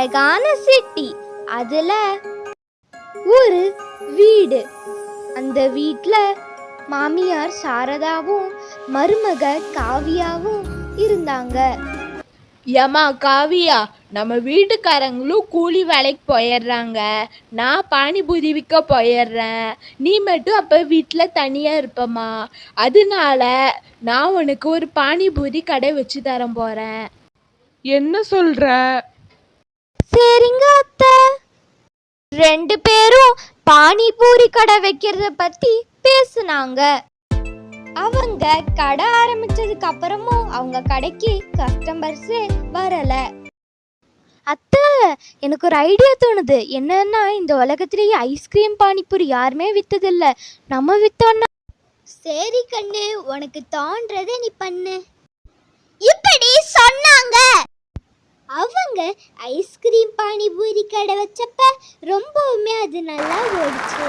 அழகான சிட்டி. அதுல ஒரு வீடு. அந்த வீட்ல மாமியார் சாரதாவும் மருமக காவியாவும் இருந்தாங்க. ஏமா காவியா, நம்ம வீட்டுக்காரங்களும் கூலி வேலைக்கு போயிடுறாங்க, நான் பானிபூரி விற்க போயிடுறேன், நீ மட்டும் அப்போ வீட்டில் தனியாக இருப்பம்மா. அதனால நான் உனக்கு ஒரு பானிபூரி கடை வச்சு தரேன் போகிறேன். என்ன சொல்ற? சரிங்க அத்தை. 2 பேரும் பானிபூரி கடை வைக்கிறத பத்தி பேசுனாங்க. அவங்க கடை ஆரம்பிச்சதுக்கு அப்புறமும் அவங்க கடைக்கு கஸ்டமர்ஸே வரல. அத்தை, எனக்கு ஒரு ஐடியா தோணுது. என்னன்னா, இந்த உலகத்திலேயே ஐஸ்கிரீம் பானிபூரி யாருமே வித்ததில்ல. நம்ம வித்தோம்னா. சரி கண்ணு, உனக்கு தோன்றதை நீ பண்ணு. இப்படி சொன்னாங்க. அவங்க ஐஸ்கிரீம் பானிபூரி கடை வச்சப்ப ரொம்பவுமே அது நல்லா ஓடிச்சு.